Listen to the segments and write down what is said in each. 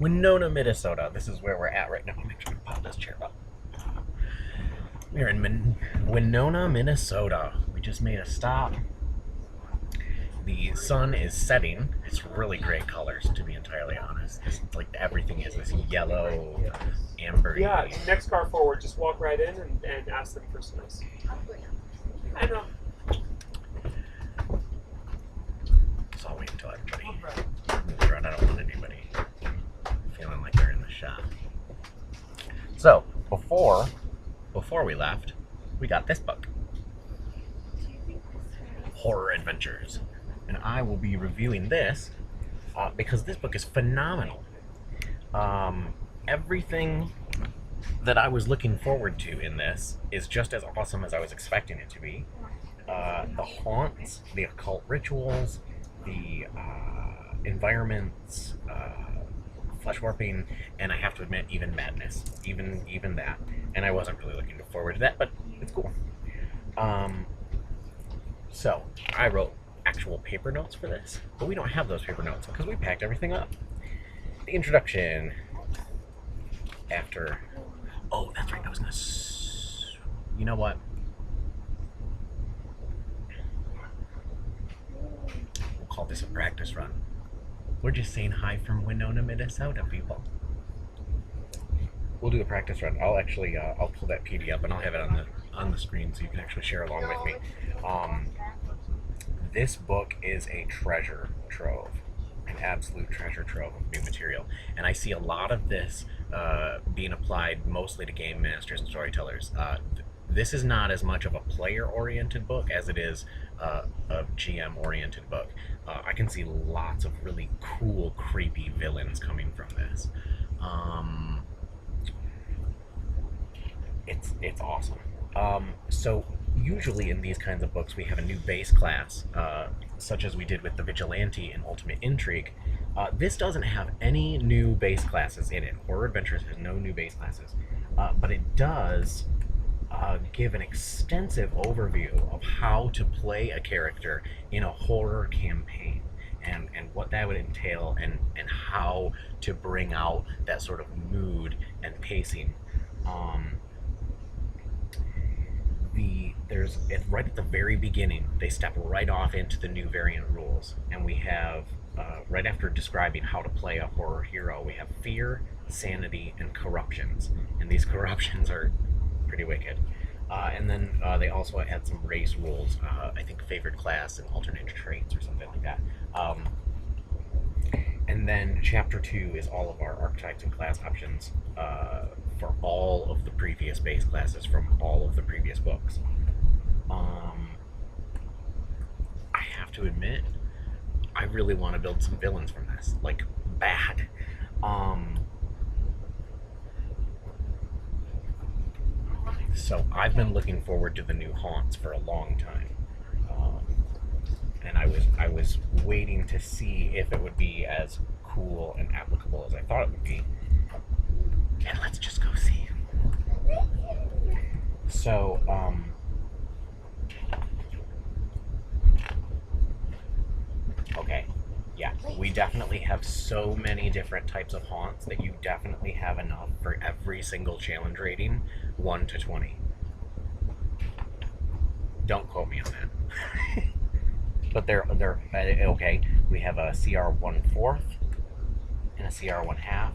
Winona, Minnesota. This is where we're at right now. Make sure to pop this chair up. We're in Winona, Minnesota. We just made a stop. The sun is setting. It's really great colors, to be entirely honest. It's like everything is this yellow, amber. Yeah, next car forward. Just walk right in and ask them for some ice. I know. So I'll wait until everybody moves around. I don't want anybody feeling like they're in the shop. So before we left, we got this book, Horror Adventures, and I will be reviewing this because this book is phenomenal. Everything that I was looking forward to in this is just as awesome as I was expecting it to be. The haunts, the occult rituals, the environments, flesh warping, and I have to admit, even madness, even that. And I wasn't really looking forward to that, but it's cool. So I wrote actual paper notes for this, but we don't have those paper notes because we packed everything up. The introduction. After, oh, that's right. I was gonna. You know what? We'll call this a practice run. We're just saying hi from Winona, Minnesota, people. We'll do a practice run. I'll actually, I'll pull that PD up and I'll have it on the screen so you can actually share along with me. This book is a treasure trove, an absolute treasure trove of new material, and I see a lot of this being applied mostly to game masters and storytellers. This is not as much of a player-oriented book as it is a GM-oriented book. I can see lots of really cool, creepy villains coming from this. It's awesome. So usually in these kinds of books we have a new base class, such as we did with the Vigilante and Ultimate Intrigue. This doesn't have any new base classes in it. Horror Adventures has no new base classes, but it does give an extensive overview of how to play a character in a horror campaign, and what that would entail, and how to bring out that sort of mood and pacing. There's right at the very beginning, they step right off into the new variant rules, and we have right after describing how to play a horror hero, we have fear, sanity, and corruptions, and these corruptions are pretty wicked. And then they also add some race rules, I think favored class and alternate traits or something like that. And then chapter 2 is all of our archetypes and class options for all of the previous base classes from all of the previous books. I have to admit, I really want to build some villains from this, like bad. So I've been looking forward to the new haunts for a long time, and I was waiting to see if it would be as cool and applicable as I thought it would be. And let's just go see. So, okay, yeah, we definitely have so many different types of haunts that you definitely have enough for every single challenge rating, 1 to 20. Don't quote me on that. But they're okay. We have a CR 1/4 and a CR 1/2.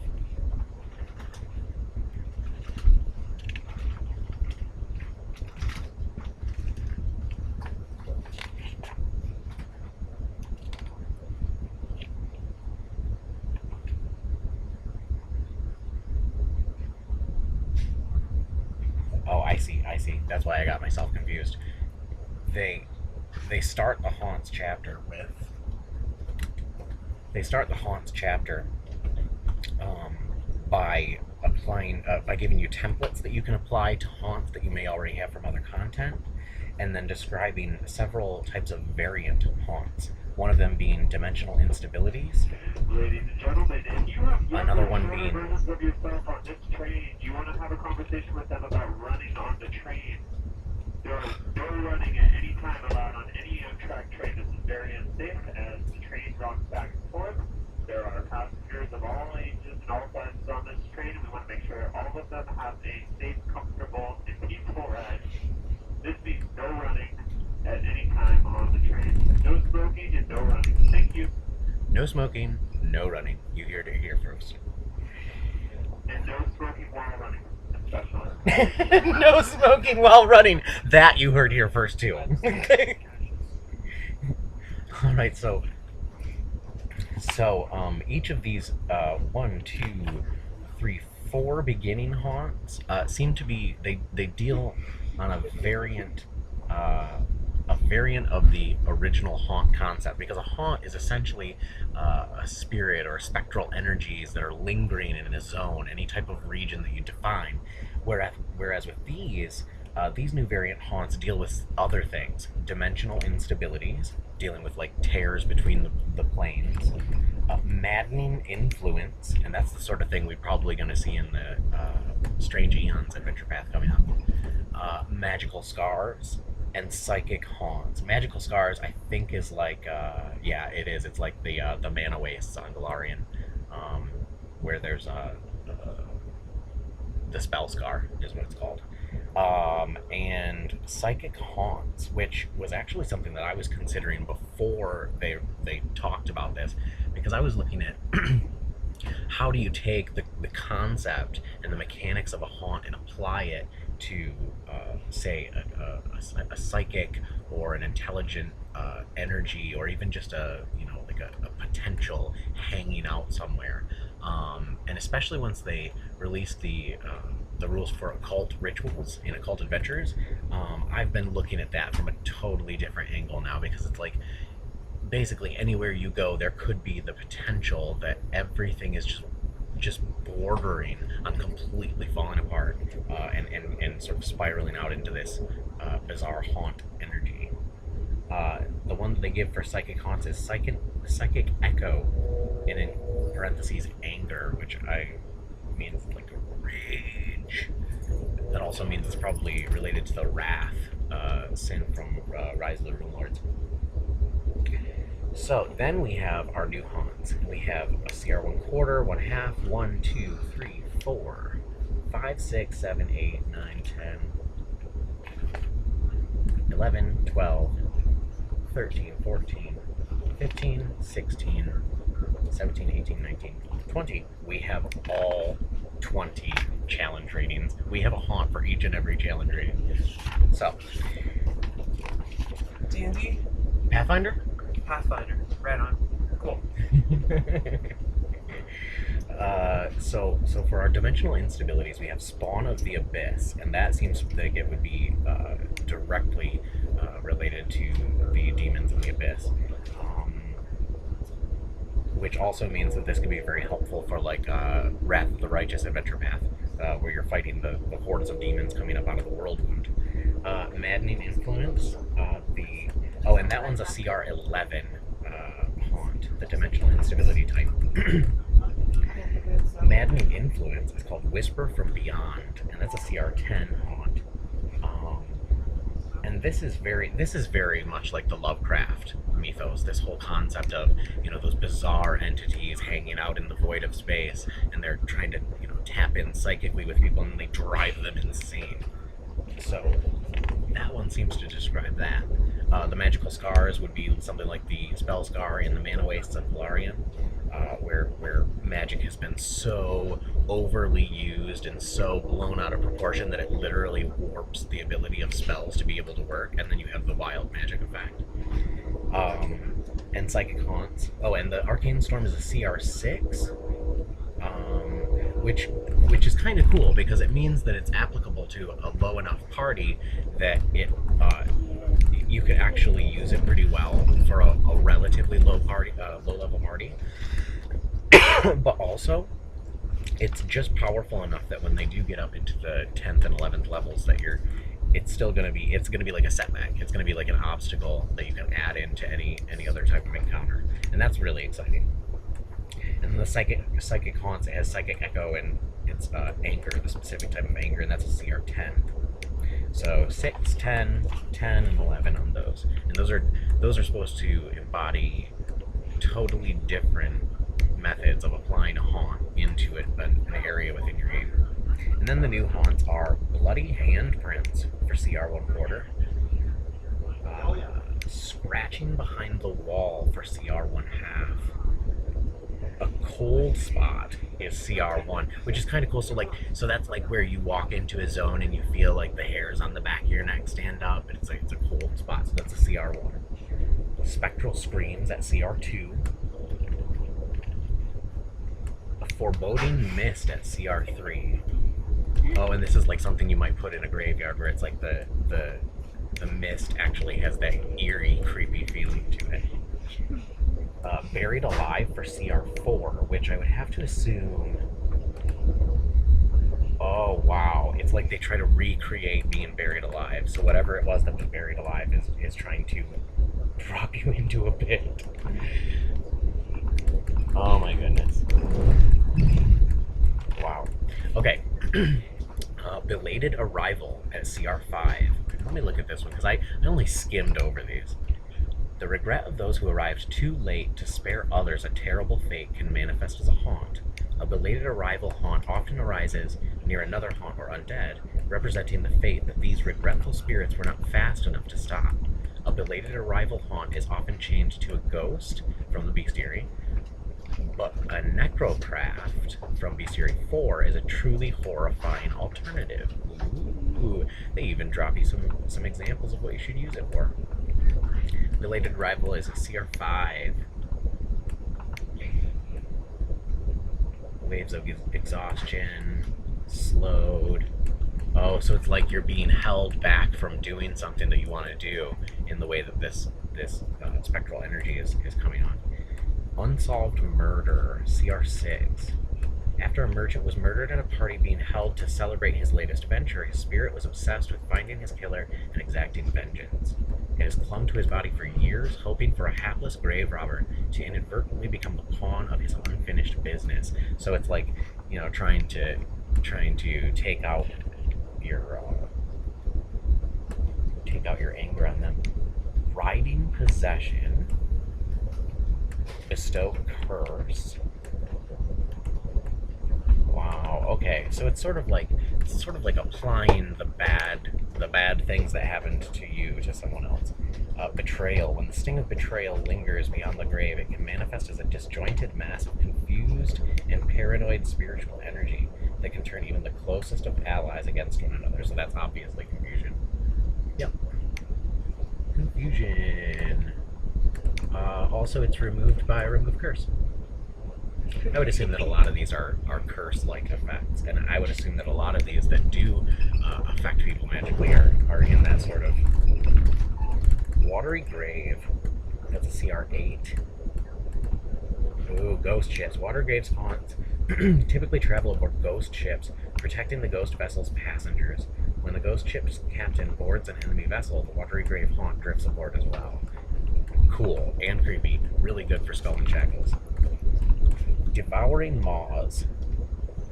Oh, I see. That's why I got myself confused. They start the haunts chapter with. They start the haunts chapter by applying, by giving you templates that you can apply to haunts that you may already have from other content, and then describing several types of variant haunts. One of them being dimensional instabilities. Ladies and gentlemen, if you have Another one being. of yourself on this train, you want to have a conversation with them about running on the train. There is no running at any time allowed on any Amtrak train. This is very unsafe as the train rocks back and forth. There are passengers of all ages and all No smoking, no running. You heard it here first. And no smoking while running, especially. No smoking while running. That you heard here first too. All right, so each of these 1, 2, 3, 4 beginning haunts seem to be they deal on a variant of the original haunt concept, because a haunt is essentially a spirit or spectral energies that are lingering in a zone, any type of region that you define. Whereas with these new variant haunts deal with other things, dimensional instabilities, dealing with like tears between the planes, maddening influence, and that's the sort of thing we're probably going to see in the Strange Eons Adventure Path coming up. Magical scars and psychic haunts. Magical scars, I think, is like it is. It's like the mana wastes on Golarion, where there's the spell scar is what it's called. And psychic haunts, which was actually something that I was considering before they talked about this, because I was looking at how do you take the concept and the mechanics of a haunt and apply it to, say, a psychic or an intelligent energy, or even just a potential hanging out somewhere. And especially once they released the rules for occult rituals in Occult Adventures, I've been looking at that from a totally different angle now, because it's like basically anywhere you go, there could be the potential that everything is just bordering on completely falling apart and sort of spiraling out into this bizarre haunt energy. The one that they give for psychic haunts is psychic echo, and in parentheses anger, which means like rage. That also means it's probably related to the wrath sin from Rise of the Rune Lords. So then we have our new haunts. We have a CR 1/4, 1/2, 1, 2, 3, 4, 5, 6, 7, 8, 9, 10, 11, 12, 13, 14, 15, 16, 17, 18, 19, 20. We have all 20 challenge ratings. We have a haunt for each and every challenge rating. So, D&D? Pathfinder? Pathfinder. Right on. Cool. So for our dimensional instabilities, we have Spawn of the Abyss, and that seems like it would be directly related to the demons in the Abyss. Which also means that this could be very helpful for like Wrath of the Righteous Adventure Path, where you're fighting the hordes of demons coming up out of the Whirlwind. Maddening Influence, and that one's a CR 11 haunt, the dimensional instability type. Maddening Influence is called Whisper from Beyond, and that's a CR 10 haunt. And this is very much like the Lovecraft mythos, this whole concept of, those bizarre entities hanging out in the void of space, and they're trying to, tap in psychically with people, and they drive them insane. So that one seems to describe that. The magical scars would be something like the spell scar in the Mana Wastes of Golarion, where magic has been so overly used and so blown out of proportion that it literally warps the ability of spells to be able to work, and then you have the wild magic effect. And psychic haunts. Oh, and the Arcane Storm is a CR 6, which is kind of cool, because it means that it's applicable to a low enough party that it you could actually use it pretty well for a relatively low level party. But also, it's just powerful enough that when they do get up into the 10th and 11th levels, that it's gonna be like a setback. It's gonna be like an obstacle that you can add into any other type of encounter, and that's really exciting. And then the psychic haunts, it has psychic echo, and it's anger, the specific type of anger, and that's a CR 10. So 6, 10, 10, and 11 on those, and those are supposed to embody totally different methods of applying a haunt into an area within your game. And then the new haunts are Bloody Handprints for CR 1/4, Scratching Behind the Wall for CR 1/2, cold spot is CR1, which is kind of cool. So that's like where you walk into a zone and you feel like the hairs on the back of your neck stand up, and it's like it's a cold spot. So that's a CR1. Spectral screams at CR2. A foreboding mist at CR3. Oh, and this is like something you might put in a graveyard where it's like the mist actually has that eerie, creepy feeling to it. Buried alive for CR4, which I would have to assume. Oh wow, it's like they try to recreate being buried alive. So whatever it was that was buried alive is trying to drop you into a pit. Oh my goodness. Wow. Okay. Belated arrival at CR5. Let me look at this one because I only skimmed over these. The regret of those who arrived too late to spare others a terrible fate can manifest as a haunt. A belated arrival haunt often arises near another haunt or undead, representing the fate that these regretful spirits were not fast enough to stop. A belated arrival haunt is often changed to a ghost from the bestiary, but a necrocraft from bestiary 4 is a truly horrifying alternative. Ooh, they even drop you some examples of what you should use it for. Belated arrival is a CR5. Waves of exhaustion, slowed. Oh, so it's like you're being held back from doing something that you want to do in the way that this spectral energy is coming on. Unsolved murder, CR6. After a merchant was murdered at a party being held to celebrate his latest venture, his spirit was obsessed with finding his killer and exacting vengeance. It has clung to his body for years, hoping for a hapless grave robber to inadvertently become the pawn of his unfinished business. So it's like, you know, trying to take out your anger on them. Riding possession. Bestow curse. Wow. Okay. So it's sort of like applying the bad things that happened to you to someone else. Betrayal. When the sting of betrayal lingers beyond the grave, it can manifest as a disjointed mass of confused and paranoid spiritual energy that can turn even the closest of allies against one another. So that's obviously confusion. Yep. Confusion. Also, it's removed by remove curse. I would assume that a lot of these are curse-like effects, and I would assume that a lot of these that do affect people magically are in that sort of watery grave. That's a CR8. Ooh, ghost ships. Water graves haunt typically travel aboard ghost ships, protecting the ghost vessel's passengers. When the ghost ship's captain boards an enemy vessel, the watery grave haunt drifts aboard as well. Cool and creepy. Really good for Skull and Shackles. Devouring Maws.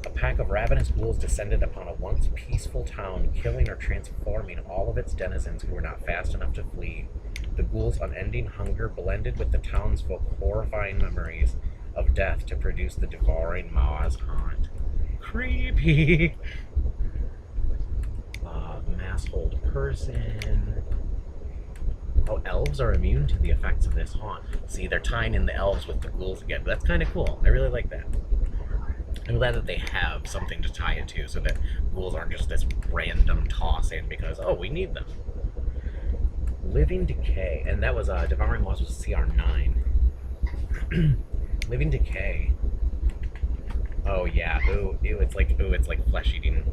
A pack of ravenous ghouls descended upon a once peaceful town, killing or transforming all of its denizens who were not fast enough to flee. The ghouls' unending hunger blended with the townsfolk's horrifying memories of death to produce the Devouring Maws haunt. Creepy! Mass-hold person. Oh, elves are immune to the effects of this haunt. See, they're tying in the elves with the ghouls again. But that's kind of cool. I really like that. I'm glad that they have something to tie it to so that ghouls aren't just this random toss in because, oh, we need them. Living Decay. And that was, Devouring Maws was CR9. Living Decay. Oh, yeah. Ooh, it's like flesh-eating.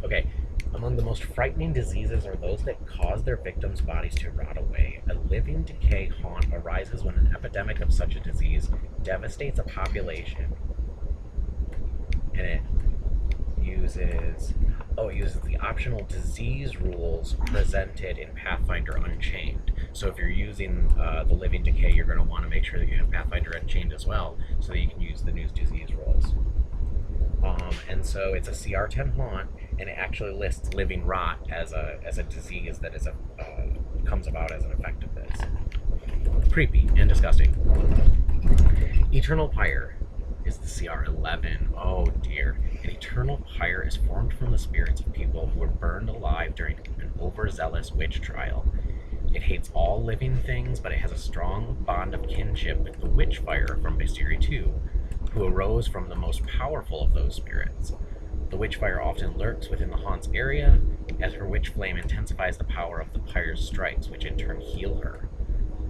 Okay. Among the most frightening diseases are those that cause their victims' bodies to rot away. A living decay haunt arises when an epidemic of such a disease devastates a population. And it uses the optional disease rules presented in Pathfinder Unchained. So if you're using the Living Decay, you're going to want to make sure that you have Pathfinder Unchained as well, so that you can use the new disease rules. And so it's a CR10 haunt, and it actually lists living rot as a disease that is comes about as an effect of this. Creepy and disgusting. Eternal Pyre is the CR11. Oh dear. An eternal pyre is formed from the spirits of people who were burned alive during an overzealous witch trial. It hates all living things, but it has a strong bond of kinship with the witch fire from Bestiary 2. who arose from the most powerful of those spirits. The witchfire often lurks within the haunt's area, as her witch flame intensifies the power of the pyre's strikes, which in turn heal her.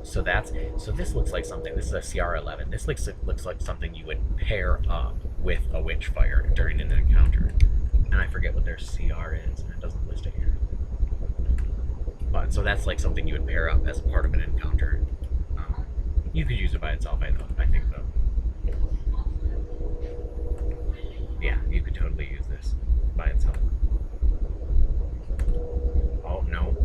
So this looks like something. This is a CR11. This looks like something you would pair up with a witchfire during an encounter. And I forget what their CR is, and it doesn't list it here. But so that's like something you would pair up as part of an encounter. You could use it by itself, I think, though. Yeah, you could totally use this by itself. Oh, no.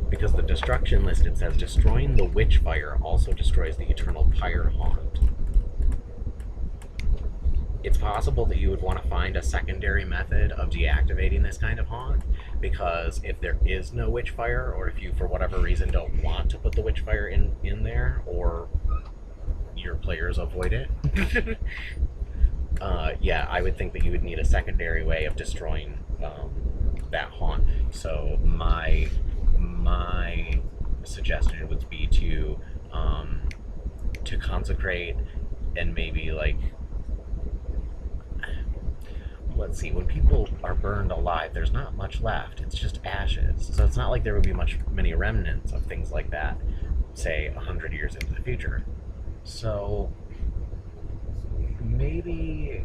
Because the destruction listed says, destroying the witchfire also destroys the eternal pyre haunt. It's possible that you would want to find a secondary method of deactivating this kind of haunt, because if there is no witchfire, or if you, for whatever reason, don't want to put the witchfire in there, or your players avoid it, yeah, I would think that you would need a secondary way of destroying that haunt. So my suggestion would be to consecrate, and maybe, like, let's see, when people are burned alive, there's not much left. It's just ashes. So it's not like there would be many remnants of things like that, say 100 years into the future. So maybe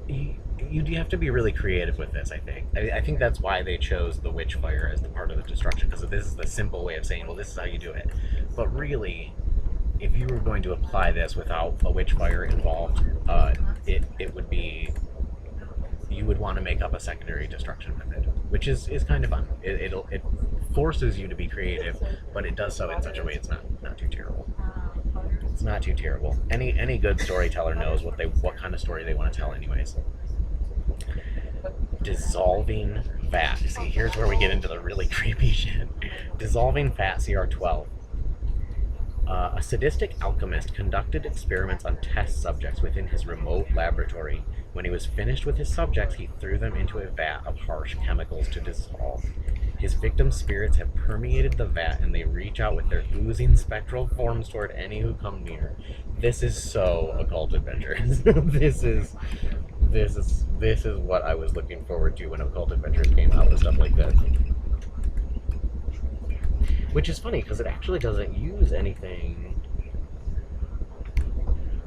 you'd have to be really creative with this, I think. I think that's why they chose the witchfire as the part of the destruction, because this is the simple way of saying, well, this is how you do it. But really, if you were going to apply this without a witchfire involved, it would be, you would want to make up a secondary destruction method, which is kind of fun. It forces you to be creative, but it does so in such a way it's not too terrible. It's not too terrible. Any good storyteller knows what kind of story they want to tell anyways. Dissolving fat. See, here's where we get into the really creepy shit. Dissolving fat, CR12. A sadistic alchemist conducted experiments on test subjects within his remote laboratory. When he was finished with his subjects, he threw them into a vat of harsh chemicals to dissolve. His victims' spirits have permeated the vat, and they reach out with their oozing spectral forms toward any who come near. This is so Occult Adventures. This is what I was looking forward to when Occult Adventures came out with stuff like this. Which is funny, because it actually doesn't use anything.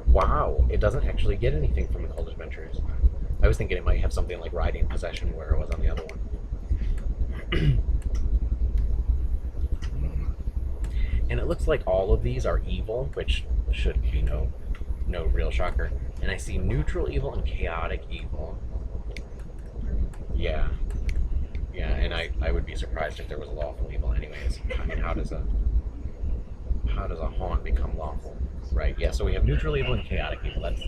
Wow, it doesn't actually get anything from Occult Adventures. I was thinking it might have something like Riding Possession where it was on the other one. And it looks like all of these are evil, which should be no real shocker. And I see neutral evil and chaotic evil. Yeah. Yeah, and I would be surprised if there was lawful evil anyways. I mean, how does a haunt become lawful? Right, yeah, so we have neutral evil and chaotic evil. That's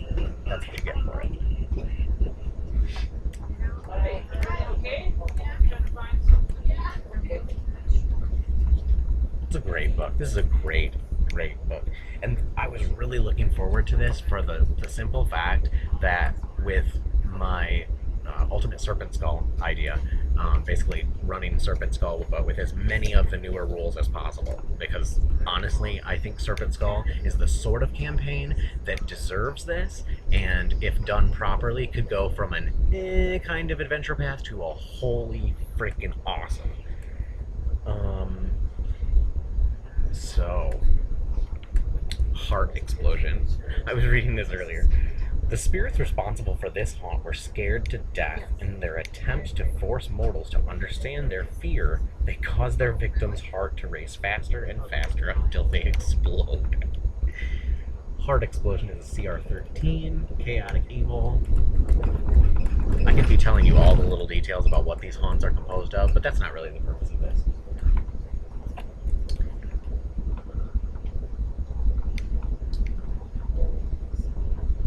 what you get for it. It's a great book. This is a great book. And I was really looking forward to this for the simple fact that with my Ultimate Serpent Skull idea, basically running Serpent Skull, but with as many of the newer rules as possible. Because honestly, I think Serpent Skull is the sort of campaign that deserves this, and if done properly, could go from an kind of adventure path to a holy freaking awesome. So, Heart Explosion. I was reading this earlier. The spirits responsible for this haunt were scared to death. In their attempt to force mortals to understand their fear, they cause their victims' heart to race faster and faster until they explode. Heart Explosion is a CR13, chaotic evil. I could be telling you all the little details about what these haunts are composed of, but that's not really the purpose of this.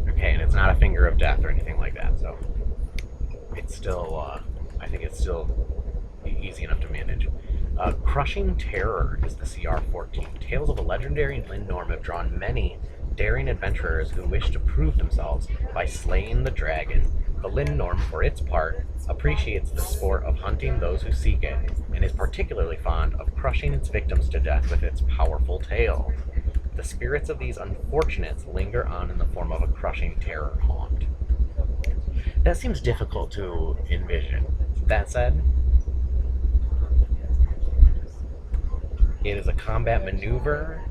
Okay, and it's not a finger of death or anything like that, so it's still, I think it's still easy enough to manage. Crushing Terror is the CR14. Tales of a legendary Lindnorm have drawn many daring adventurers who wish to prove themselves by slaying the dragon. The Lindnorm, for its part, appreciates the sport of hunting those who seek it, and is particularly fond of crushing its victims to death with its powerful tail. The The spirits of these unfortunates linger on in the form of a crushing terror haunt. That seems difficult to envision. That said, it is a combat maneuver,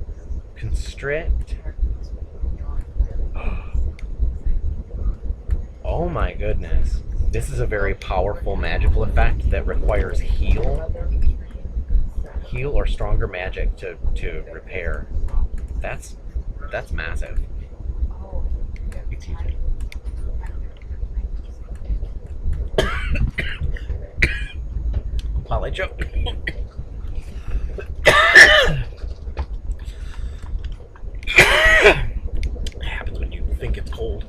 constrict. Oh my goodness. This is a very powerful magical effect that requires heal or stronger magic to repair. That's massive. Excuse me. While I choke. It happens when you think it's cold,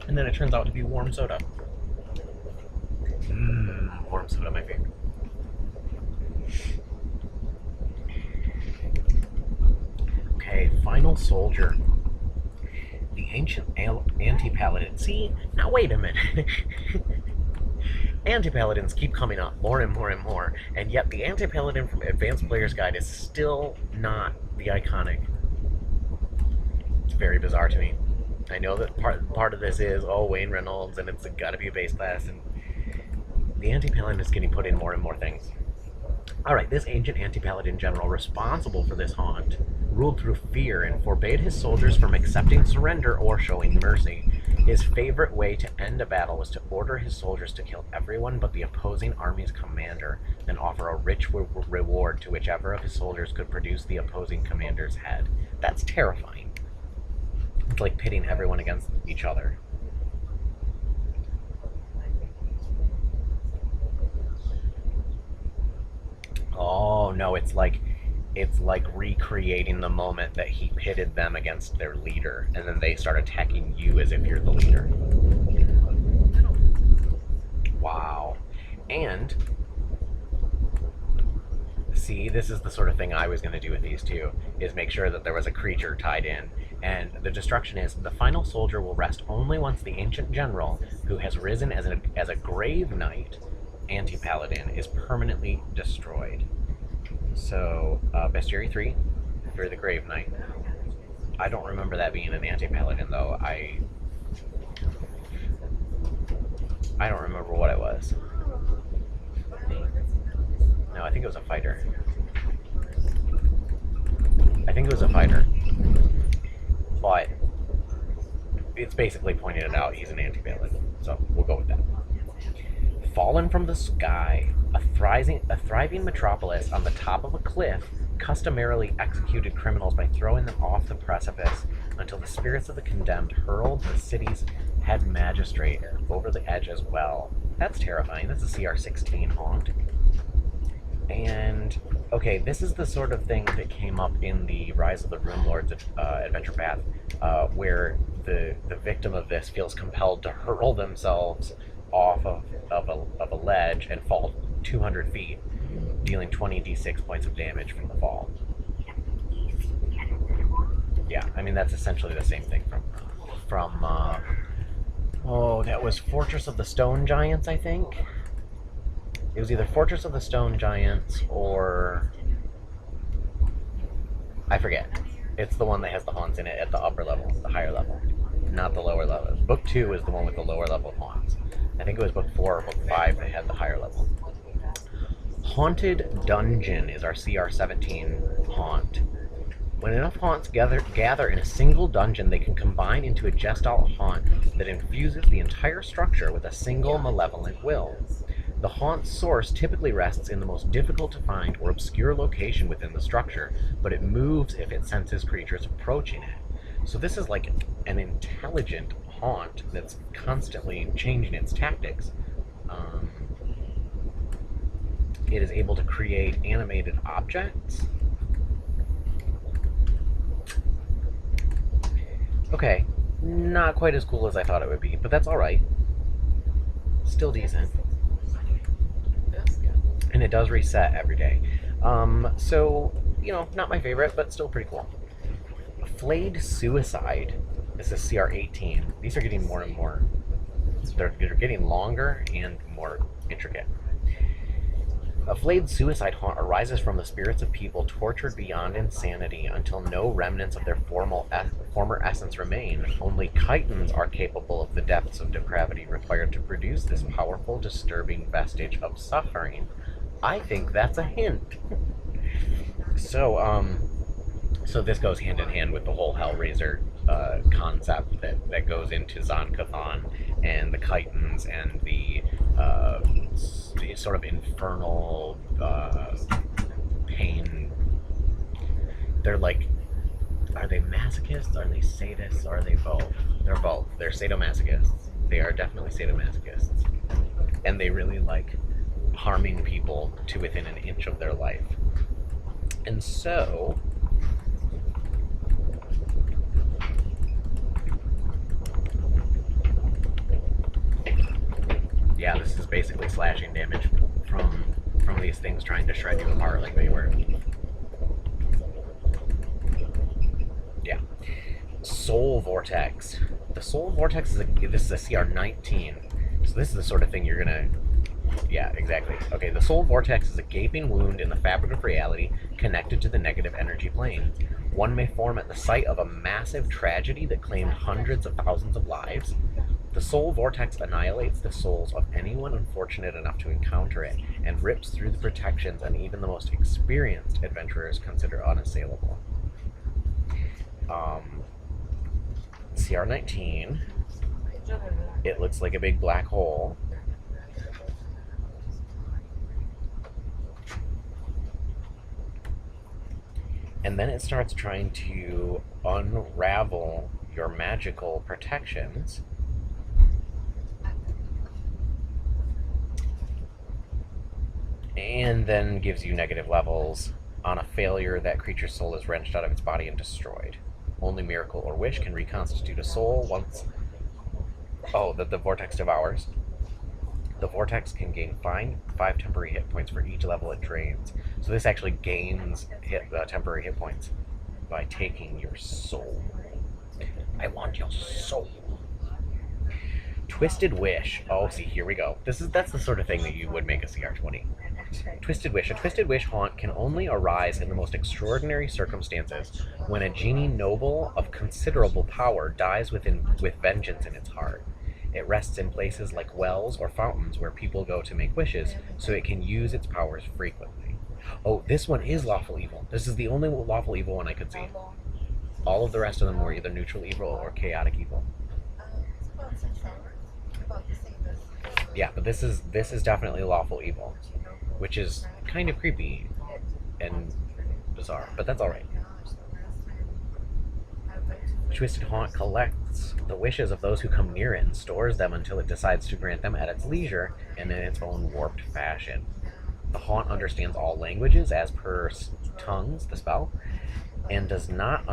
and then it turns out to be warm soda. Warm soda, my favorite. Okay, final soldier. The ancient anti-paladin. See, now wait a minute. Anti-paladins keep coming up more and more and more, and yet the anti-paladin from Advanced Player's Guide is still not the iconic. It's very bizarre to me. I know that part of this is, Wayne Reynolds, and it's got to be a base class, and the anti-paladin is getting put in more and more things. Alright, this ancient anti-paladin general responsible for this haunt ruled through fear and forbade his soldiers from accepting surrender or showing mercy. His favorite way to end a battle was to order his soldiers to kill everyone but the opposing army's commander, then offer a rich reward to whichever of his soldiers could produce the opposing commander's head. That's terrifying. It's like pitting everyone against each other. Oh no, it's like recreating the moment that he pitted them against their leader, and then they start attacking you as if you're the leader. Wow. And see, this is the sort of thing I was going to do with these two, is make sure that there was a creature tied in. And the destruction is, the final soldier will rest only once the ancient general, who has risen as a grave knight, anti-paladin, is permanently destroyed. So, Bestiary 3 for the Grave Knight. I don't remember that being an anti-paladin, though. I don't remember what it was. No, I think it was a fighter. But it's basically pointed it out, he's an anti-paladin. So, we'll go with that. Fallen from the sky, a thriving metropolis on the top of a cliff customarily executed criminals by throwing them off the precipice until the spirits of the condemned hurled the city's head magistrate over the edge as well. That's terrifying. That's a CR16 haunt. And, okay, this is the sort of thing that came up in the Rise of the Rune Lords adventure path, where the victim of this feels compelled to hurl themselves off of a ledge and fall 200 feet, dealing 20d6 points of damage from the fall. Yeah, I mean, that's essentially the same thing from that was Fortress of the Stone Giants, I think. It was either Fortress of the Stone Giants or I forget. It's the one that has the haunts in it at the upper level, the higher level, not the lower level. Book 2 is the one with the lower level haunts. I think it was book 4 or book 5 that had the higher level. Haunted Dungeon is our CR17 haunt. When enough haunts gather in a single dungeon, they can combine into a Gestalt haunt that infuses the entire structure with a single malevolent will. The haunt's source typically rests in the most difficult to find or obscure location within the structure, but it moves if it senses creatures approaching it. So this is like an intelligent haunt that's constantly changing its tactics. It is able to create animated objects. Okay, not quite as cool as I thought it would be, but that's alright. Still decent. And it does reset every day. So, you know, not my favorite, but still pretty cool. Flayed Suicide. This is CR18. These are getting more and more... They're getting longer and more intricate. A flayed suicide haunt arises from the spirits of people tortured beyond insanity until no remnants of their former essence remain. Only chitons are capable of the depths of depravity required to produce this powerful, disturbing vestige of suffering. I think that's a hint. So this goes hand in hand with the whole Hellraiser concept that goes into Zon-Kathon and the chitons and the sort of infernal pain. They're like, are they masochists? Are they sadists? Or are they both? They're both. They're sadomasochists. They are definitely sadomasochists. And they really like harming people to within an inch of their life. And so, yeah, this is basically slashing damage from these things trying to shred you apart like they were. Yeah. Soul Vortex. The Soul Vortex this is a CR19. So this is the sort of thing you're gonna. Yeah, exactly. Okay, the Soul Vortex is a gaping wound in the fabric of reality connected to the negative energy plane. One may form at the site of a massive tragedy that claimed hundreds of thousands of lives. The Soul Vortex annihilates the souls of anyone unfortunate enough to encounter it and rips through the protections and even the most experienced adventurers consider unassailable. CR19. It looks like a big black hole. And then it starts trying to unravel your magical protections. And then gives you negative levels. On a failure, that creature's soul is wrenched out of its body and destroyed. Only miracle or wish can reconstitute a soul once... Oh, that the Vortex devours. The Vortex can gain 5 temporary hit points for each level it drains. So this actually gains temporary hit points by taking your soul. I want your soul. Twisted Wish. Oh, see, here we go. That's the sort of thing that you would make a CR20. Twisted Wish. A Twisted Wish haunt can only arise in the most extraordinary circumstances when a genie noble of considerable power dies with vengeance in its heart. It rests in places like wells or fountains where people go to make wishes, so it can use its powers frequently. Oh, this one is lawful evil. This is the only lawful evil one I could see. All of the rest of them were either neutral evil or chaotic evil. Yeah, but this is definitely lawful evil, which is kind of creepy and bizarre, but that's alright. Twisted Haunt collects the wishes of those who come near it and stores them until it decides to grant them at its leisure and in its own warped fashion. The haunt understands all languages as per tongues, the spell, and does not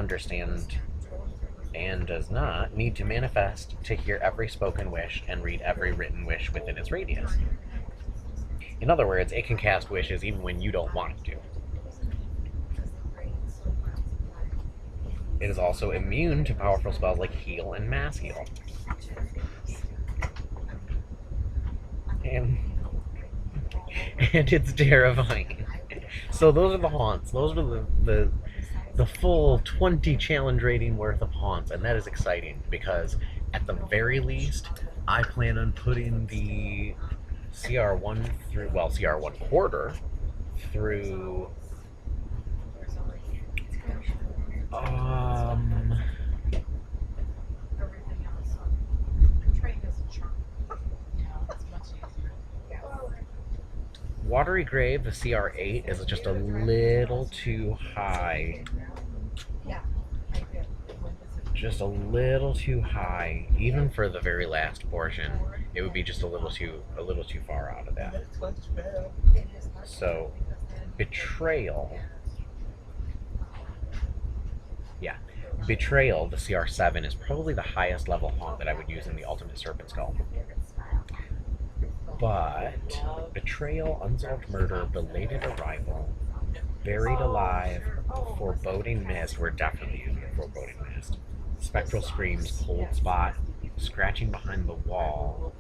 need to manifest to hear every spoken wish and read every written wish within its radius. In other words, it can cast wishes even when you don't want it to. It is also immune to powerful spells like Heal and Mass Heal. And it's terrifying. So those are the haunts. Those are the full 20 challenge rating worth of haunts, and that is exciting because at the very least, I plan on putting the CR1 through, well, CR1 quarter through Watery Grave, the CR8, is just a little too high. Just a little too high, even for the very last portion. It would be just a little too far out of that. So, Betrayal. Yeah, Betrayal, the CR7, is probably the highest level haunt that I would use in the Ultimate Serpent Skull. But Betrayal, Unsolved Murder, Belated Arrival, Buried Alive, Foreboding Mist, we're definitely using Foreboding Mist. Spectral Screams, Cold Spot, Scratching Behind the Wall.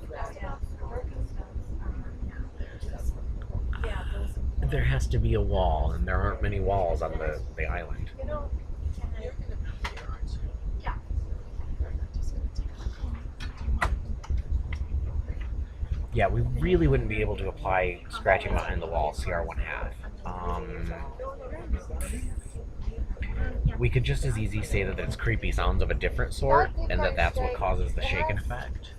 there has to be a wall, and there aren't many walls on the island. Yeah, we really wouldn't be able to apply scratching behind the wall CR1 half. We could just as easy say that it's creepy sounds of a different sort, and that that's what causes the shaken effect.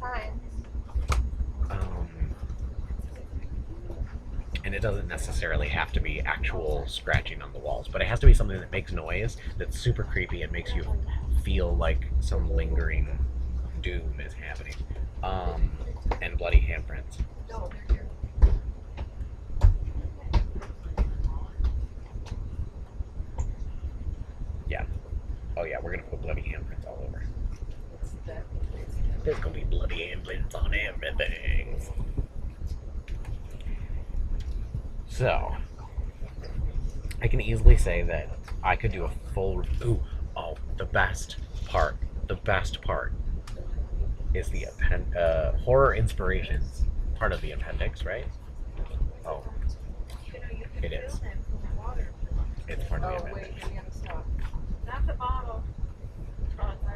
And it doesn't necessarily have to be actual scratching on the walls, but it has to be something that makes noise, that's super creepy, and makes you feel like some lingering doom is happening. And bloody handprints. Yeah. Oh yeah, we're gonna put bloody handprints all over. There's gonna be bloody handprints on everything. So, I can easily say that I could do a full... Ooh, oh, the best part is the horror inspirations part of the appendix, right? Oh, it is. It's part of the appendix.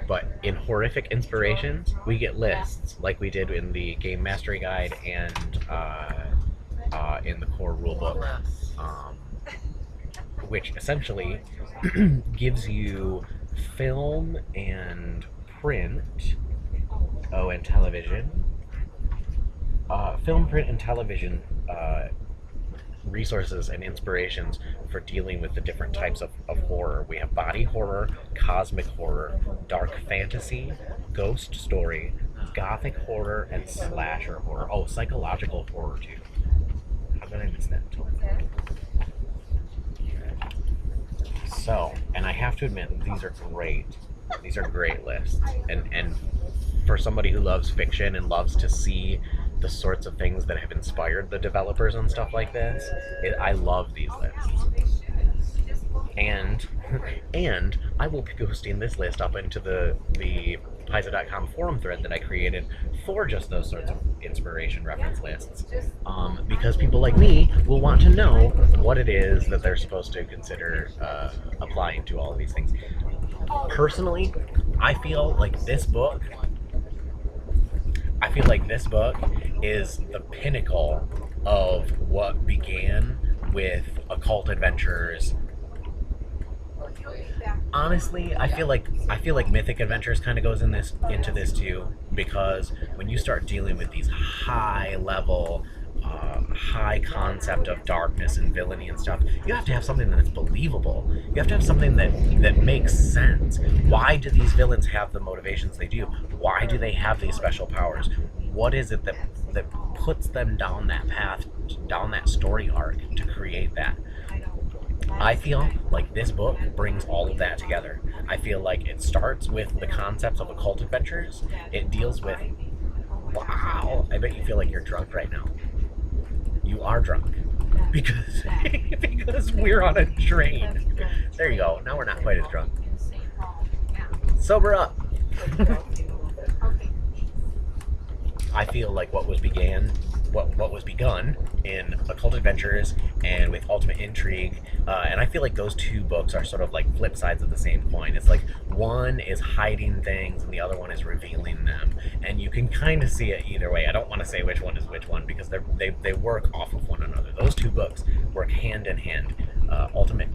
But in horrific inspirations, we get lists like we did in the Game Mastery Guide and in the core rulebook, which essentially gives you film and print, and television, film, print, and television resources and inspirations for dealing with the different types of horror. We have body horror, cosmic horror, dark fantasy, ghost story, gothic horror, and slasher horror. Oh, psychological horror too. How did I miss that? So, and I have to admit, these are great. These are great lists. And for somebody who loves fiction and loves to see the sorts of things that have inspired the developers and stuff like this, I love these lists. And I will be posting this list up into the Paizo.com forum thread that I created for just those sorts of inspiration reference lists, because people like me will want to know what it is that they're supposed to consider applying to all of these things. Personally, I feel like this book is the pinnacle of what began with Occult Adventures. Honestly, I feel like Mythic Adventures kind of goes into this too, because when you start dealing with these high level, high concept of darkness and villainy and stuff, you have to have something that's believable. You have to have something that makes sense. Why do these villains have the motivations they do? Why do they have these special powers? What is it that puts them down that path, down that story arc to create that? I feel like this book brings all of that together. I feel like it starts with the concepts of Occult Adventures. It deals with... Wow, I bet you feel like you're drunk right now. You are drunk. Because we're on a train. There you go. Now we're not quite as drunk. Sober up. I feel like what was begun in Occult Adventures and with Ultimate Intrigue, and I feel like those two books are sort of like flip sides of the same coin. It's like one is hiding things and the other one is revealing them, and you can kind of see it either way. I don't want to say which one is which one because they work off of one another. Those two books work hand in hand, Ultimate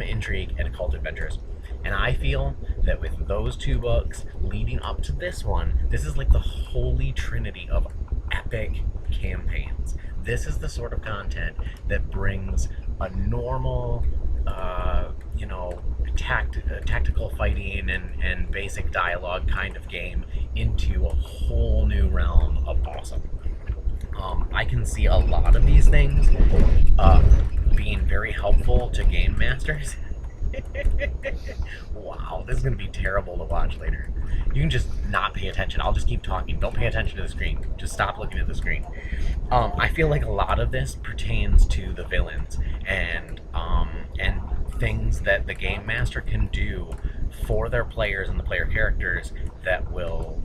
Intrigue and Occult Adventures. And I feel that with those two books leading up to this one, this is like the holy trinity of epic campaigns. This is the sort of content that brings a normal, tactical fighting and basic dialogue kind of game into a whole new realm of awesome. I can see a lot of these things being very helpful to game masters. Wow, this is going to be terrible to watch later. You can just not pay attention. I'll just keep talking. Don't pay attention to the screen. Just stop looking at the screen. I feel like a lot of this pertains to the villains and things that the game master can do for their players and the player characters that will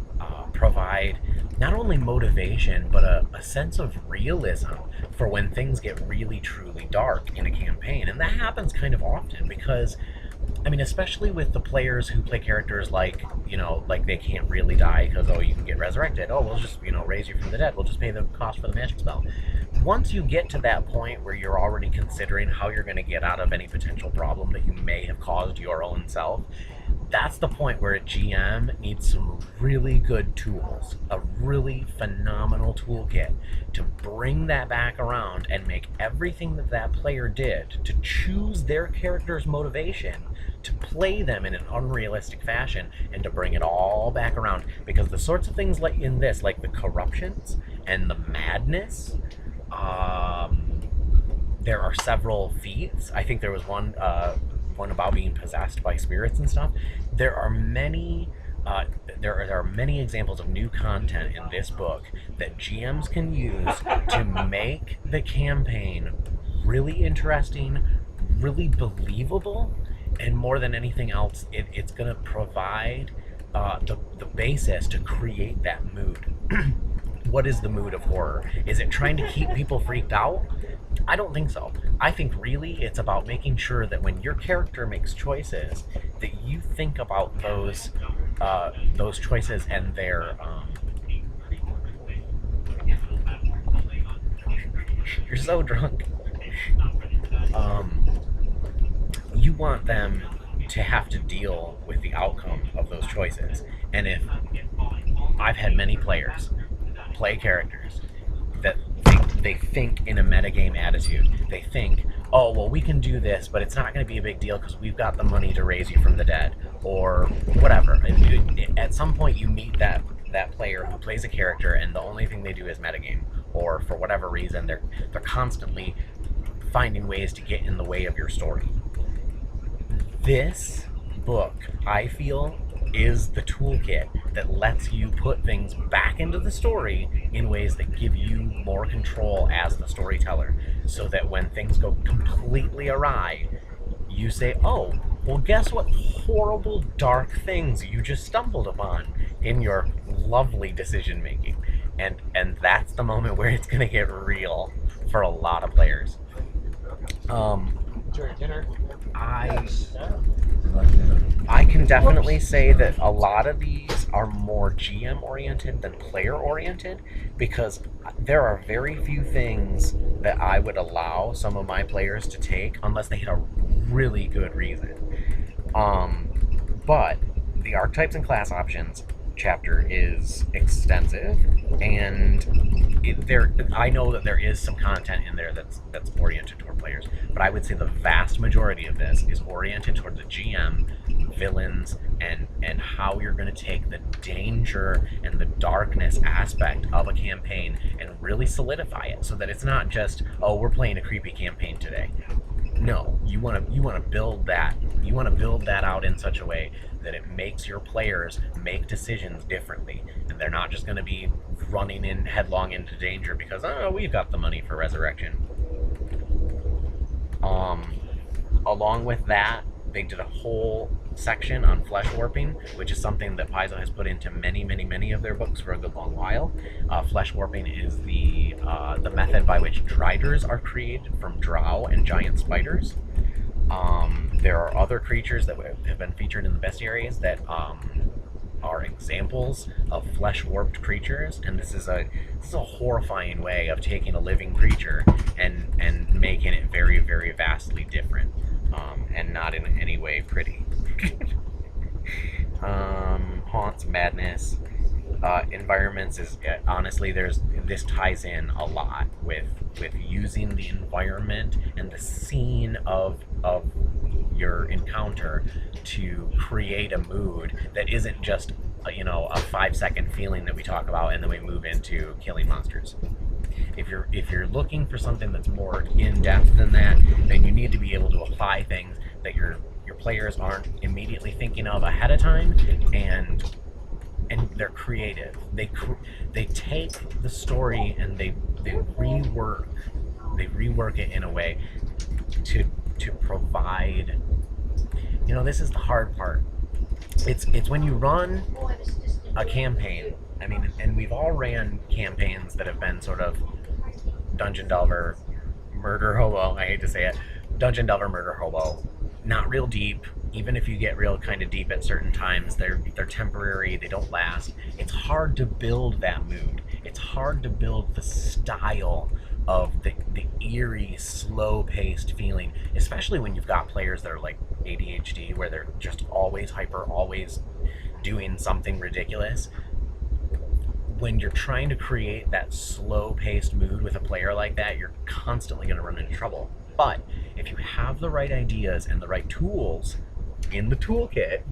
provide not only motivation, but a sense of realism for when things get really, truly dark in a campaign. And that happens kind of often because, I mean, especially with the players who play characters like, like they can't really die because, oh, you can get resurrected. Oh, we'll just, raise you from the dead. We'll just pay the cost for the magic spell. Once you get to that point where you're already considering how you're going to get out of any potential problem that you may have caused your own self, that's the point where a GM needs some really good tools, a really phenomenal toolkit to bring that back around and make everything that player did to choose their character's motivation, to play them in an unrealistic fashion, and to bring it all back around. Because the sorts of things like in this, like the corruptions and the madness, there are several feats. I think there was one about being possessed by spirits and stuff. There are many examples of new content in this book that GMs can use to make the campaign really interesting, really believable, and more than anything else, it's going to provide the basis to create that mood. What is the mood of horror? Is it trying to keep people freaked out? I don't think so. I think really it's about making sure that when your character makes choices, that you think about those choices and their you're so drunk. You want them to have to deal with the outcome of those choices. And if I've had many players play characters that they think in a metagame attitude. They think, oh, well, we can do this, but it's not going to be a big deal because we've got the money to raise you from the dead, or whatever. At some point, you meet that player who plays a character, and the only thing they do is metagame, or for whatever reason, they're constantly finding ways to get in the way of your story. This book, I feel, is the toolkit that lets you put things back into the story in ways that give you more control as the storyteller, so that when things go completely awry, you say, oh, well, guess what horrible, dark things you just stumbled upon in your lovely decision making. And that's the moment where it's going to get real for a lot of players. During dinner. I can definitely say that a lot of these are more GM oriented than player oriented, because there are very few things that I would allow some of my players to take unless they had a really good reason. But the archetypes and class options chapter is extensive, and I know that there is some content in there that's oriented toward players, but I would say the vast majority of this is oriented toward the GM, villains, and how you're going to take the danger and the darkness aspect of a campaign and really solidify it, so that it's not just, oh, we're playing a creepy campaign today. No, you want to build that. You want to build that out in such a way that it makes your players make decisions differently, and they're not just going to be running in headlong into danger because, oh, we've got the money for resurrection. Along with that, they did a whole section on flesh warping, which is something that Paizo has put into many of their books for a good long while. Flesh warping is the method by which driders are created from drow and giant spiders. There are other creatures that have been featured in the bestiaries that are examples of flesh warped creatures, and this is a horrifying way of taking a living creature and making it very, very vastly different, and not in any way pretty. Haunts, madness, environments is honestly this ties in a lot with using the environment and the scene of your encounter to create a mood that isn't just a 5-second feeling that we talk about and then we move into killing monsters. If you're looking for something that's more in-depth than that, then you need to be able to apply things that your players aren't immediately thinking of ahead of time, and they're creative. They take the story and they rework it in a way to provide. This is the hard part. It's when you run a campaign I mean, and we've all ran campaigns that have been sort of Dungeon Delver, Murder Hobo. I hate to say it, Dungeon Delver, Murder Hobo. Not real deep. Even if you get real kind of deep at certain times, they're temporary. They don't last. It's hard to build that mood. It's hard to build the style of the eerie, slow-paced feeling, especially when you've got players that are like ADHD, where they're just always hyper, always doing something ridiculous. When you're trying to create that slow-paced mood with a player like that, you're constantly going to run into trouble. But if you have the right ideas and the right tools in the toolkit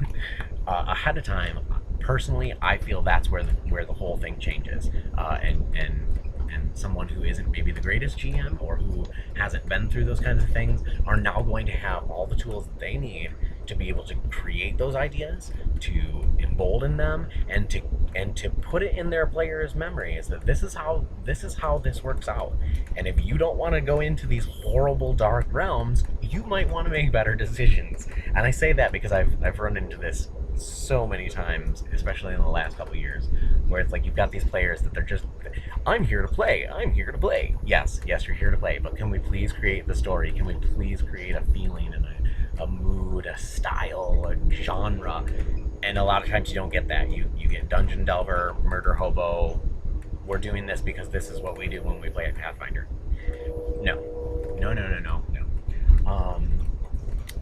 ahead of time, personally, I feel that's where the whole thing changes. And someone who isn't maybe the greatest GM or who hasn't been through those kinds of things are now going to have all the tools that they need to be able to create those ideas, to embolden them, and to put it in their players' memories that this is how this works out. And if you don't want to go into these horrible dark realms, you might want to make better decisions. And I say that because I've run into this so many times, especially in the last couple of years, where it's like you've got these players that they're just, I'm here to play. Yes, you're here to play, but can we please create the story? Can we please create a feeling and a mood, a style, a genre? And a lot of times you don't get that. You get Dungeon Delver, Murder Hobo. We're doing this because this is what we do when we play at Pathfinder. No.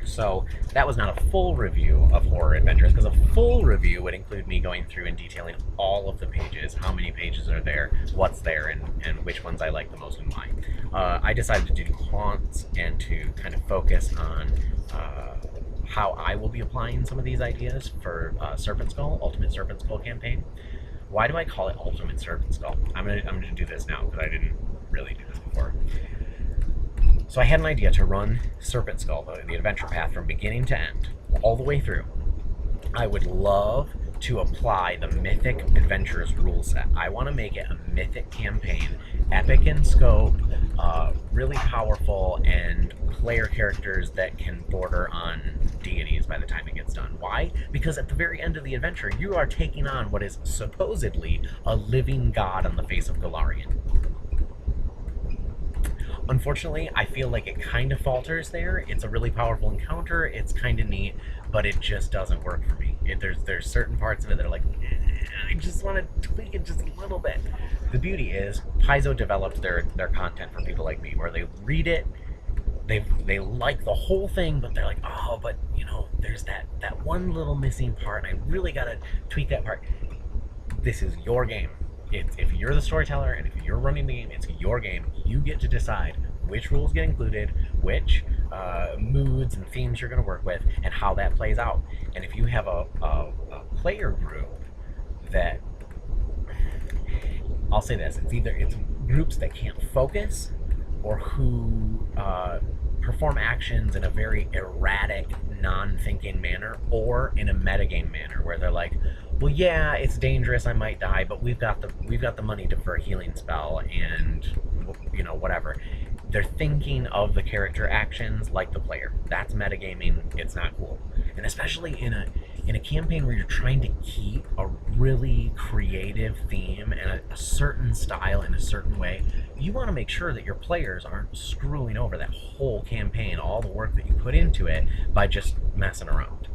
So that was not a full review of Horror Adventures, because a full review would include me going through and detailing all of the pages, how many pages are there, what's there, and which ones I like the most and why. I decided to do haunts and to kind of focus on how I will be applying some of these ideas for Serpent Skull, Ultimate Serpent Skull campaign. Why do I call it Ultimate Serpent Skull? I'm gonna do this now because I didn't really do this before. So I had an idea to run Serpent Skull, the adventure path, from beginning to end, all the way through. I would love to apply the Mythic Adventures rule set. I want to make it a Mythic campaign, epic in scope, really powerful, and player characters that can border on deities by the time it gets done. Why? Because at the very end of the adventure, you are taking on what is supposedly a living god on the face of Golarion. Unfortunately, I feel like it kind of falters there. It's a really powerful encounter, it's kind of neat, but it just doesn't work for me. There's certain parts of it that are like, I just want to tweak it just a little bit. The beauty is, Paizo developed their content for people like me, where they read it, they like the whole thing, but they're like, oh, but you know, there's that one little missing part, and I really gotta tweak that part. This is your game. If you're the storyteller and if you're running the game, it's your game. You get to decide which rules get included, which moods and themes you're going to work with, and how that plays out. And if you have a player group that, I'll say this, it's groups that can't focus, or who perform actions in a very erratic, non-thinking manner, or in a metagame manner where they're like, well, yeah, it's dangerous, I might die, but we've got the money for a healing spell, and you know, whatever. They're thinking of the character actions like the player. That's metagaming. It's not cool. And especially in a campaign where you're trying to keep a really creative theme and a certain style in a certain way, you want to make sure that your players aren't screwing over that whole campaign, all the work that you put into it, by just messing around.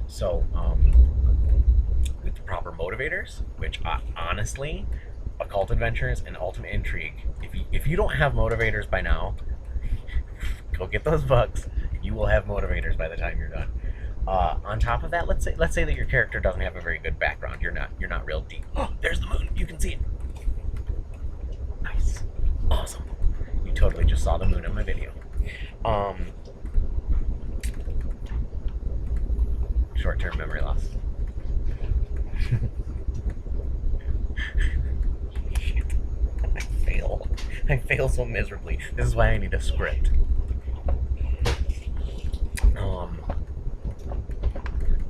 So, with the proper motivators, which honestly, Occult Adventures and Ultimate Intrigue, if you don't have motivators by now, go get those books. You will have motivators by the time you're done. On top of that, let's say that your character doesn't have a very good background. You're not real deep. Oh, there's the moon. You can see it. Nice, awesome. You totally just saw the moon in my video. Short-term memory loss. I fail so miserably. This is why I need a script.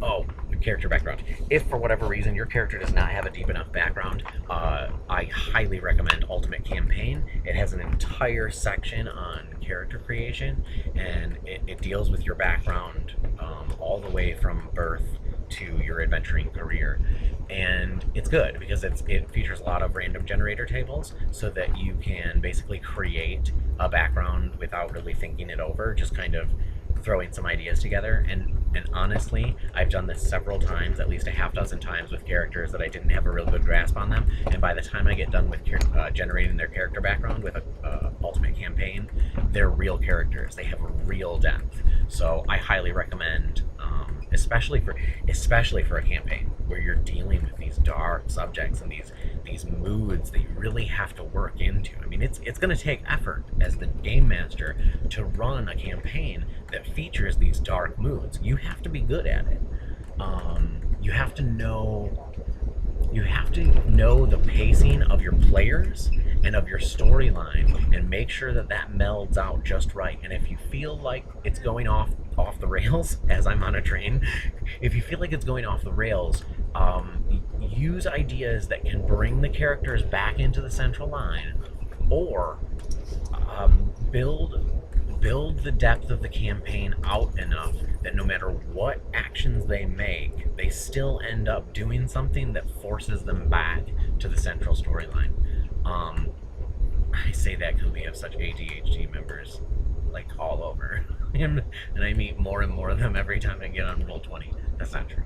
Oh, character background. If for whatever reason your character does not have a deep enough background, I highly recommend Ultimate Campaign. It has an entire section on character creation, and it deals with your background all the way from birth to your adventuring career. And it's good because it features a lot of random generator tables so that you can basically create a background without really thinking it over, just kind of throwing some ideas together. And honestly, I've done this several times, at least a half dozen times, with characters that I didn't have a real good grasp on them. And by the time I get done with generating their character background with a Ultimate campaign, they're real characters. They have a real depth. So I highly recommend, especially for a campaign where you're dealing with these dark subjects and these moods that you really have to work into. I mean, it's going to take effort as the game master to run a campaign that features these dark moods. You have to be good at it. You have to know the pacing of your players and of your storyline and make sure that melds out just right. And if you feel like it's going off the rails, as I'm on a train, if you feel like it's going off the rails, use ideas that can bring the characters back into the central line, or build the depth of the campaign out enough that no matter what actions they make, they still end up doing something that forces them back to the central storyline. I say that because we have such ADHD members like all over, and I meet more and more of them every time I get on Roll20. That's not true.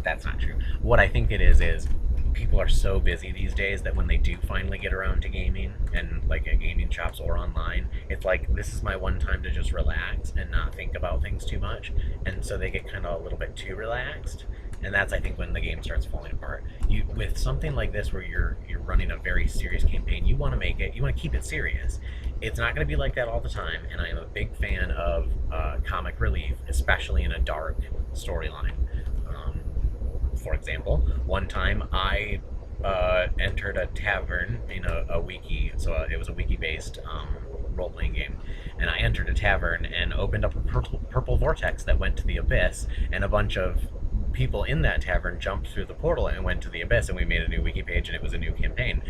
That's not true. What I think it is people are so busy these days that when they do finally get around to gaming, and like at gaming shops or online, it's like, this is my one time to just relax and not think about things too much, and so they get kind of a little bit too relaxed, and that's, I think, when the game starts falling apart. With something like this where you're running a very serious campaign, you want to keep it serious. It's not going to be like that all the time, and I am a big fan of comic relief, especially in a dark storyline. For example, one time I entered a tavern in a wiki, so it was a wiki-based role-playing game, and I entered a tavern and opened up a purple vortex that went to the abyss, and a bunch of people in that tavern jumped through the portal and went to the abyss, and we made a new wiki page, and it was a new campaign.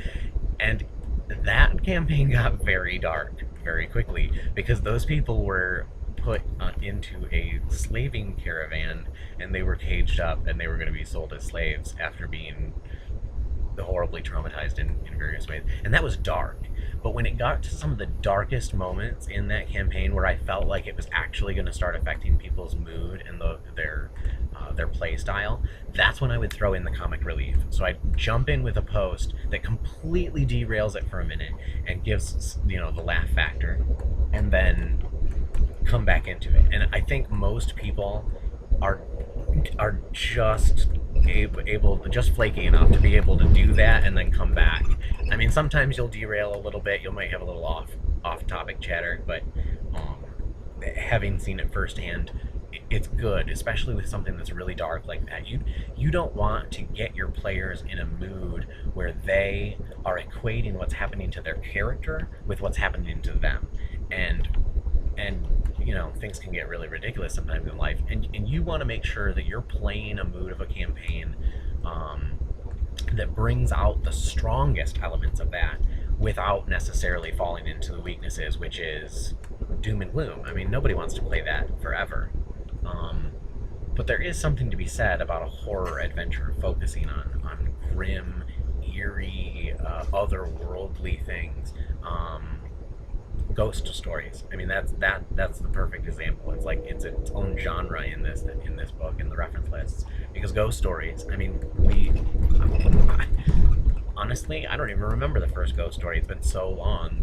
And that campaign got very dark very quickly because those people were put into a slaving caravan, and they were caged up, and they were going to be sold as slaves after being horribly traumatized in various ways. And that was dark. But when it got to some of the darkest moments in that campaign, where I felt like it was actually going to start affecting people's mood and their play style, that's when I would throw in the comic relief. So I'd jump in with a post that completely derails it for a minute and gives, the laugh factor, and then come back into it. And I think most people are just flaky enough to be able to do that and then come back. I mean, sometimes you'll derail a little bit, you might have a little off topic chatter, but having seen it firsthand, it's good, especially with something that's really dark like that. You don't want to get your players in a mood where they are equating what's happening to their character with what's happening to them, and things can get really ridiculous sometimes in life, and you want to make sure that you're playing a mood of a campaign that brings out the strongest elements of that without necessarily falling into the weaknesses, which is doom and gloom. I mean, nobody wants to play that forever. But there is something to be said about a horror adventure focusing on grim, eerie, otherworldly things. Ghost stories. I mean, that's the perfect example. It's like it's its own genre in this book, in the reference lists, because ghost stories. I mean, honestly, I don't even remember the first ghost story. It's been so long,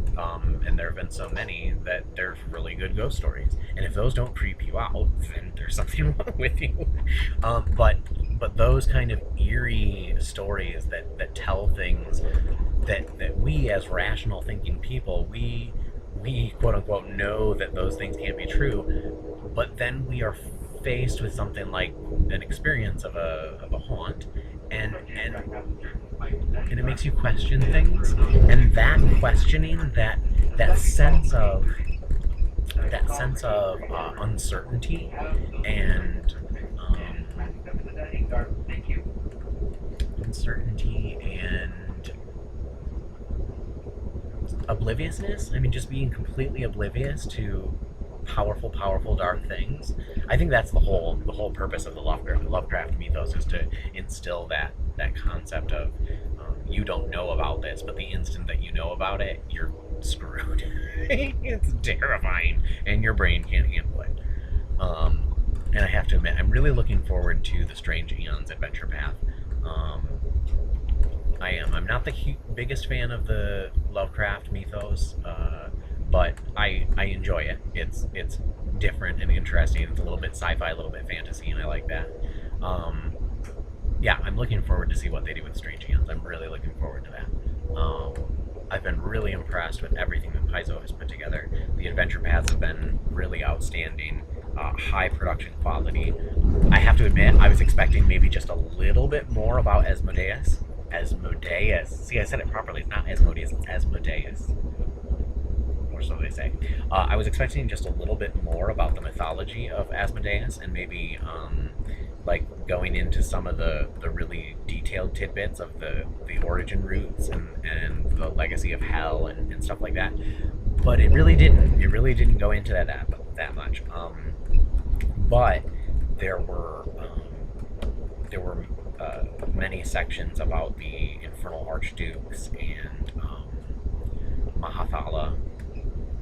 and there have been so many that there's really good ghost stories. And if those don't creep you out, then there's something wrong with you. But those kind of eerie stories that tell things that we, as rational thinking people, we quote unquote know that those things can't be true, but then we are faced with something like an experience of a haunt, and it makes you question things, and that questioning, that sense of uncertainty and obliviousness. I mean, just being completely oblivious to powerful dark things. I think that's the whole purpose of the Lovecraft mythos, is to instill that concept of you don't know about this, but the instant that you know about it, you're screwed. It's terrifying, and your brain can't handle it. And I have to admit, I'm really looking forward to the Strange Aeons Adventure Path. I am. I'm not the biggest fan of the Lovecraft mythos, but I enjoy it. It's different and interesting. It's a little bit sci-fi, a little bit fantasy, and I like that. Yeah, I'm looking forward to see what they do with Strange Aeons. I'm really looking forward to that. I've been really impressed with everything that Paizo has put together. The adventure paths have been really outstanding, high production quality. I have to admit, I was expecting maybe just a little bit more about Asmodeus. Asmodeus. See, I said it properly. It's not Asmodeus, it's Asmodeus. Or so they say. I was expecting just a little bit more about the mythology of Asmodeus, and maybe like going into some of the really detailed tidbits of the origin roots and the legacy of hell and stuff like that. But it really didn't. It really didn't go into that much. But there were many sections about the Infernal Archdukes and Mahathala.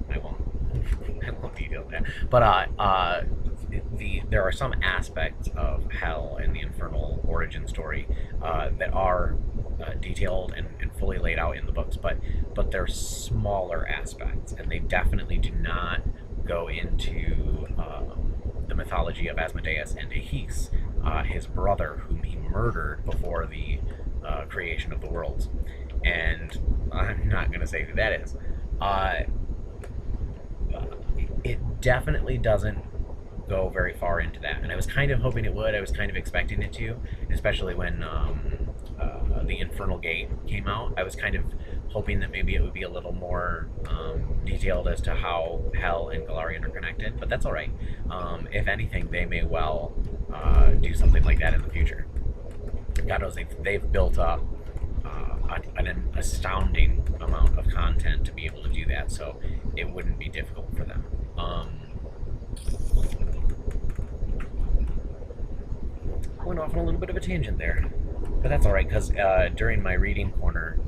I won't detail that. But there are some aspects of hell and the infernal origin story that are detailed and fully laid out in the books, but they're smaller aspects, and they definitely do not go into the mythology of Asmodeus and Ahis, his brother, whom he murdered before the creation of the worlds. And I'm not going to say who that is. It definitely doesn't go very far into that, and I was kind of hoping it would. I was kind of expecting it to, especially when the Infernal Gate came out. I was kind of hoping that maybe it would be a little more detailed as to how Hell and Golarion are connected, but that's all right. If anything, they may well do something like that in the future. God knows they've built up an astounding amount of content to be able to do that, so it wouldn't be difficult for them. Went off on a little bit of a tangent there, but that's all right, because during my reading corner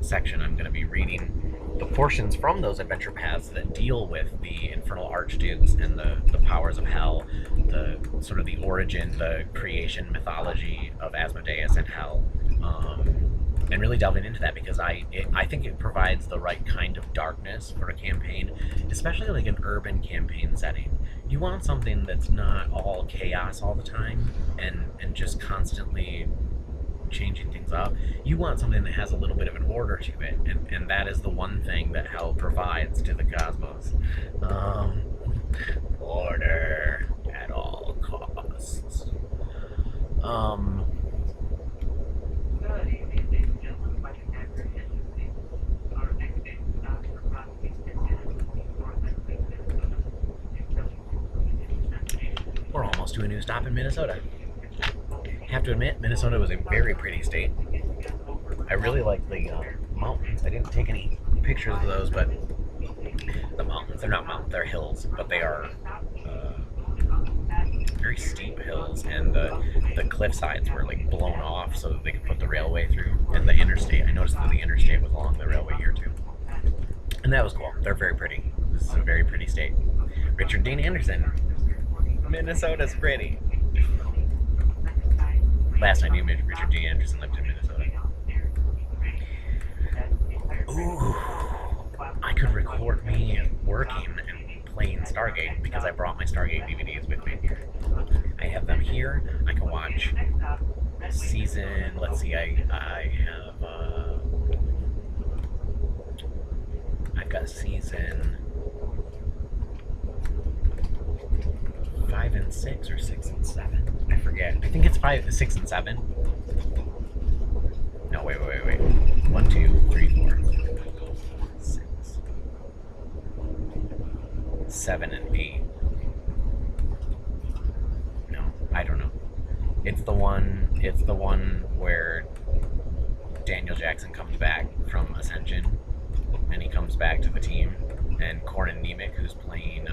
section, I'm going to be reading the portions from those adventure paths that deal with the Infernal Archdukes and the powers of hell, the sort of the origin, the creation mythology of Asmodeus and hell, and really delving into that, because I think it provides the right kind of darkness for a campaign, especially like an urban campaign setting. You want something that's not all chaos all the time and just constantly changing things up. You want something that has a little bit of an order to it, and that is the one thing that hell provides to the cosmos. Order at all costs. We're almost to a new stop in Minnesota. Have to admit, Minnesota was a very pretty state. I really like the mountains. I didn't take any pictures of those, but the mountains, they're not mountains, they're hills, but they are very steep hills, and the cliff sides were like blown off so that they could put the railway through. And the interstate, I noticed that the interstate was along the railway here too. And that was cool. They're very pretty. This is a very pretty state. Richard Dean Anderson. Minnesota's pretty. Last I knew, Richard Dean Anderson lived in Minnesota. Ooh, I could record me working and playing Stargate, because I brought my Stargate DVDs with me. I have them here. I can watch season, let's see, I have, I've got season 5 and 6 or 6 and 7. I forget. I think it's 5, 6 and 7. No, wait. 1, 2, 3, 4, 6, 7 and 8. No, I don't know. It's the one where Daniel Jackson comes back from Ascension, and he comes back to the team, and Corin Nemec, who's playing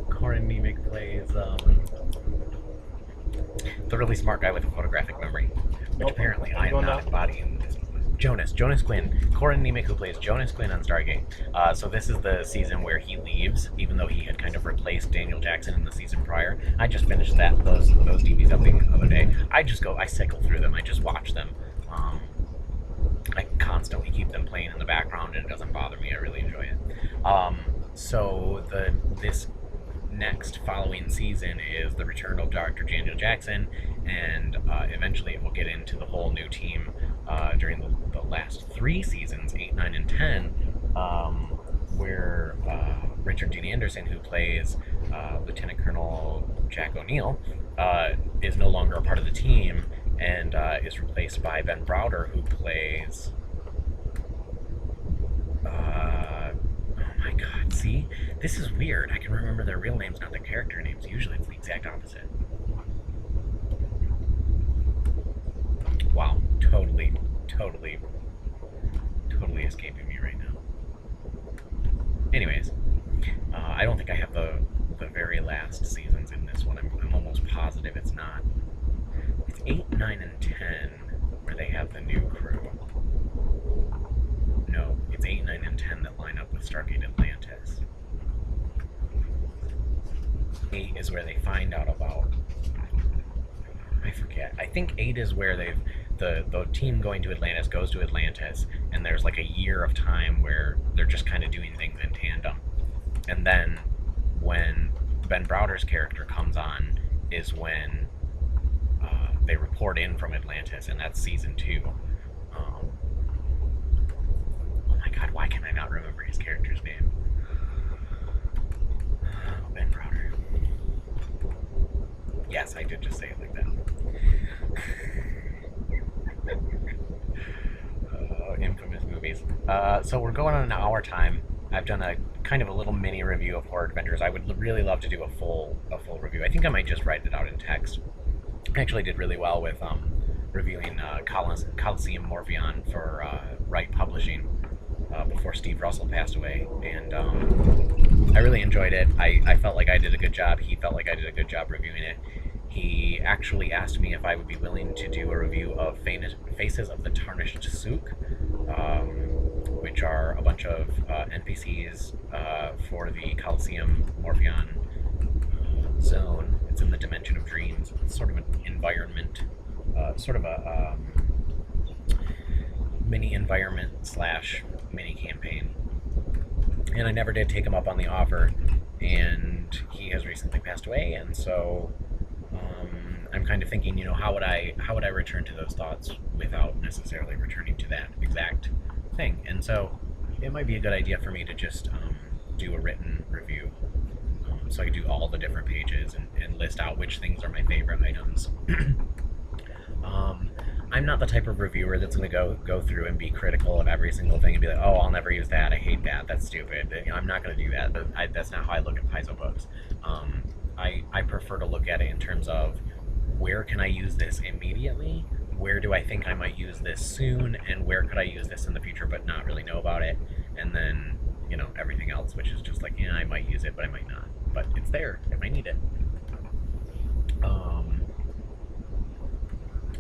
Corin Nemec plays the really smart guy with a photographic memory, which Nope. apparently I'm I am going not now. embodying this. Jonas Quinn. Corin Nemec, who plays Jonas Quinn on Stargate. So this is the season where he leaves, even though he had kind of replaced Daniel Jackson in the season prior. I just finished those DVDs up the other day. I cycle through them. I just watch them. I constantly keep them playing in the background, and it doesn't bother me. I really enjoy it. So this next following season is the return of Dr. Daniel Jackson, and eventually it will get into the whole new team during the last 3 seasons, 8, 9, and 10, where Richard Dean Anderson, who plays Lieutenant Colonel Jack O'Neill, is no longer a part of the team and is replaced by Ben Browder, who plays... oh my god, see? This is weird. I can remember their real names, not their character names. Usually it's the exact opposite. Wow, totally escaping me right now. Anyways, I don't think I have the very last seasons in this one. I'm almost positive it's not. It's 8, 9, and 10 where they have the new crew. No, it's 8, 9, and 10 that line up with Stargate Atlantis. 8 is where they find out about... I forget. I think 8 is where the team going to Atlantis goes to Atlantis, and there's like a year of time where they're just kind of doing things in tandem. And then when Ben Browder's character comes on is when they report in from Atlantis, and that's season 2. Oh my god, why can I not remember his character's name? Ben Browder. Yes, I did just say it like that. Infamous movies. So we're going on an hour time. I've done a kind of a little mini review of Horror Adventures. I would really love to do a full review. I think I might just write it out in text. I actually did really well with reviewing Coliseum Morpheon for Wright Publishing before Steve Russell passed away, and I really enjoyed it. I felt like I did a good job. He felt like I did a good job reviewing it. He actually asked me if I would be willing to do a review of Faces of the Tarnished Souk, which are a bunch of NPCs for the Coliseum Morpheon zone. It's in the Dimension of Dreams. It's sort of an environment, sort of a mini environment / mini campaign. And I never did take him up on the offer, and he has recently passed away, and so I'm kind of thinking, how would I return to those thoughts without necessarily returning to that exact thing? And so it might be a good idea for me to just do a written review, so I can do all the different pages and list out which things are my favorite items. I'm not the type of reviewer that's going to go through and be critical of every single thing and be like, oh, I'll never use that, I hate that, that's stupid. I'm not going to do that. But that's not how I look at Paizo books. I prefer to look at it in terms of, where can I use this immediately? Where do I think I might use this soon? And where could I use this in the future but not really know about it? And then, everything else, which is just like, I might use it, but I might not. But it's there if I need it.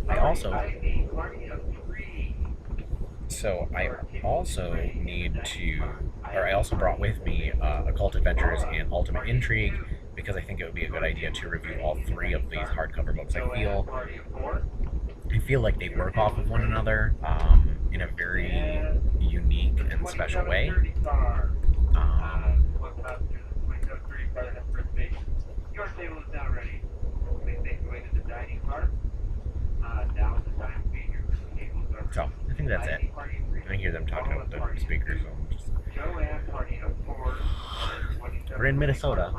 I also brought with me Occult Adventures and Ultimate Intrigue, because I think it would be a good idea to review all 3 of these hardcover books. I feel like they work off of one another in a very unique and special way. Your table is now ready. Please make your way to the dining car. Now is the time to be here. Tables are So I think that's it. I hear them talking about the speakers. So we're in Minnesota.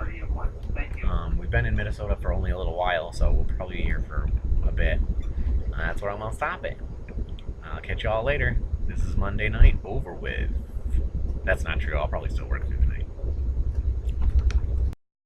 We've been in Minnesota for only a little while, so we'll probably be here for a bit. That's where I'm gonna stop it. I'll catch you all later. This is Monday night over with. That's not true. I'll probably still work through the night.